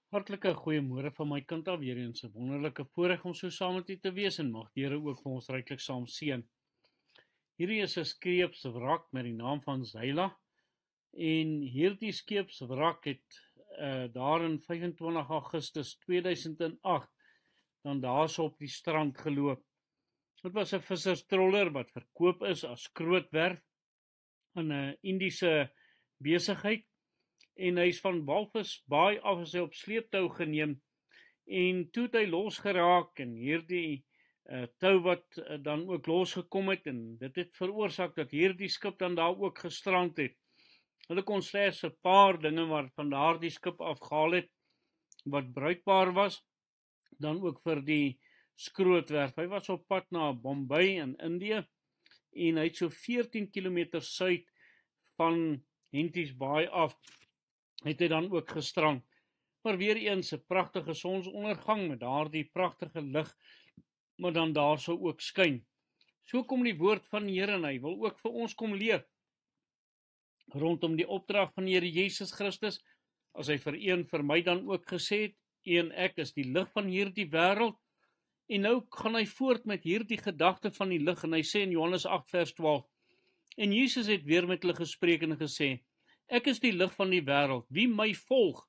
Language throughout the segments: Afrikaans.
Hartlike goeiemôre van my kant af, weer eens 'n wonderlike voorreg om so saam met u te wees en mag die Here ook vir ons ryklik saam seën. Hierdie is 'n skeepswrak met die naam van Zyla en hierdie skeepswrak het daar in 25 Augustus 2008 dan daarso op die strand geloop. Dit was 'n visserstroller wat verkoop is as skrootwerf aan 'n Indiese besigheid. En hy is van Walvis Baai af as hy op sleeptou geneem en toe het hy losgeraak en hierdie tou wat dan ook losgekom het en dit het veroorsaak dat hierdie skip dan daar ook gestrand het. Hulle kon slegs 'n paar dinge wat van daardie skip afgehaal het wat bruikbaar was, dan ook vir die skrootwerf. Hy was op pad na Bombay in Indië en hy het so 14 km suid van Henties Baai af het hy dan ook gestrand. Maar weer eens 'n pragtige sonsondergang met daardie pragtige lig wat dan daarso ook skyn. So kom die woord van die Here en hy wil ook vir ons kom leer rondom die opdrag van die Here Jesus Christus, as hy vir my dan ook gesê het, ek is die lig van hierdie wêreld. En nou gaan hy voort met hierdie gedagte van die lig en hy sê in Johannes 8 vers 12, en Jesus het weer met hulle gespreek en gesê, ek is die lig van die wêreld. Wie my volg,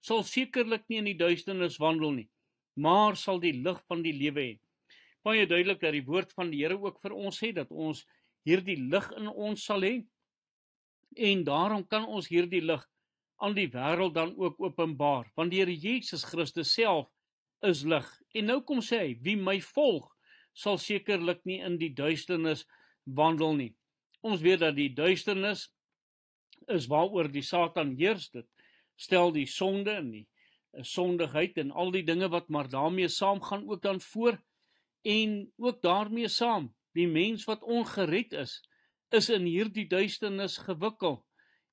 sal sekerlik nie in die duisternis wandel nie, maar sal die lig van die lewe hê. Baie duidelik dat die woord van die Here ook vir ons sê dat ons hierdie lig in ons sal hê. En daarom kan ons hierdie lig aan die wêreld dan ook openbaar, want die Here Jesus Christus self is lig. En nou kom sê hy, wie my volg, sal sekerlik nie in die duisternis wandel nie. Ons weet dat die duisternis is waaroor die Satan heers. Dit stel die sonde en die sondigheid en al die dinge wat maar daarmee saam gaan ook dan voor, en ook daarmee saam, die mens wat ongered is in hierdie duisternis gewikkel,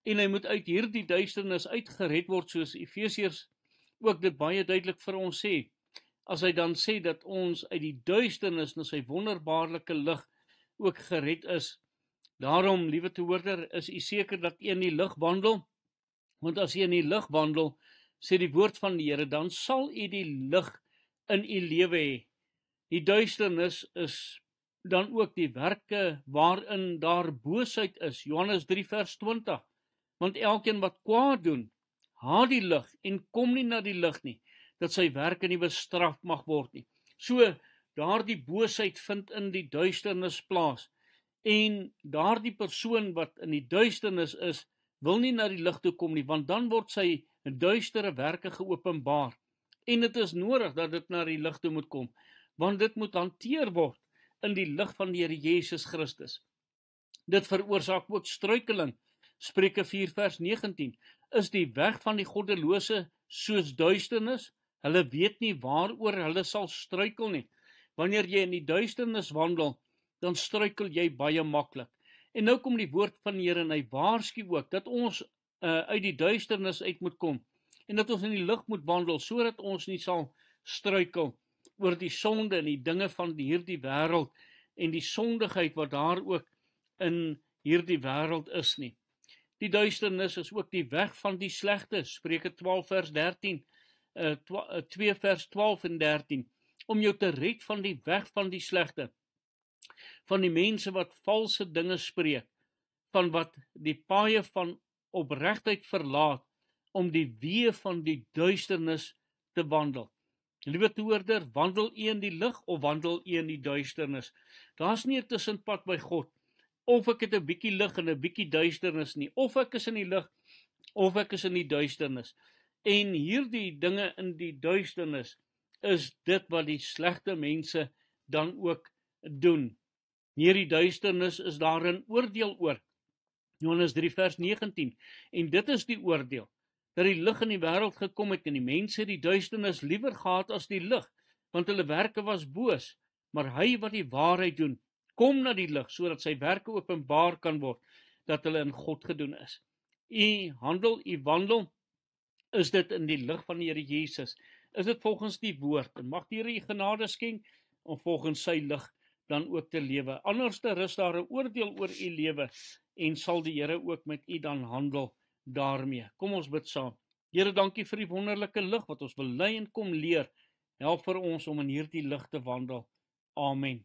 en hy moet uit hierdie duisternis uitgered word, soos Efesiërs ook dit baie duidelik vir ons sê, as hy dan sê dat ons uit die duisternis na sy wonderbaarlike lig ook gered is. Daarom, liewe toehoorder, is u seker dat u in die lig wandel, want as u in die lig wandel, sê die woord van die Here, dan sal u die lig in u lewe hê. Die duisternis is dan ook die werke waarin daar boosheid is, Johannes 3 vers 20, want elkeen wat kwaad doen, haat die lig en kom nie na die lig nie, dat sy werke nie bestraf mag word nie. So, daardie boosheid vind in die duisternis plaas, en daardie persoon wat in die duisternis is, wil nie na die lig toe kom nie, want dan word sy duistere werke geopenbaar, en dit is nodig dat dit na die lig toe moet kom, want dit moet hanteer word in die lig van die Here Jesus Christus. Dit veroorsaak ook struikeling. Spreuke 4 vers 19, is die weg van die goddelose soos duisternis? Hulle weet nie waaroor hulle sal struikel nie. Wanneer jy in die duisternis wandel, dan struikel jy baie maklik. En nou kom die woord van die Here en hy waarsku ook dat ons uit die duisternis uit moet kom en dat ons in die lig moet wandel sodat ons nie sal struikel oor die sonde en die dinge van hierdie wêreld en die sondigheid wat daar ook in hierdie wêreld is nie. Die duisternis is ook die weg van die slegte, Spreuke 12 vers 13, 2 vers 12 en 13, om jou te red van die weg van die slegte, van die mense wat valse dinge spreek, van wat die paaie van opregtheid verlaat, om die weë van die duisternis te wandel. Liewe toehoorder, wandel u in die lig of wandel u in die duisternis? Daar's nie 'n tussenpad by God, of ek het 'n bietjie lig en 'n bietjie duisternis nie, of ek is in die lig, of ek is in die duisternis. En hierdie dinge in die duisternis is dit wat die slegte mense dan ook doen. Hierdie duisternis is daar 'n oordeel oor, Johannes 3 vers 19, en dit is die oordeel, dat die lig in die wêreld gekom het en die mense die duisternis liewer gehad as die lig, want hulle werke was boos, maar hy wat die waarheid doen, kom na die lig, sodat sy werke openbaar kan word, dat hulle in God gedoen is. U handel, u wandel, is dit in die lig van die Here Jesus? Is dit volgens die woord? En mag die Here u genade skenk om volgens sy lig dan ook te lewe. Anders rus daar 'n oordeel oor u lewe en sal die Here ook met u dan handel daarmee. Kom ons bid saam. Here, dankie vir die wonderlike lig wat ons wil lei en kom leer. Help vir ons om in hierdie lig te wandel. Amen.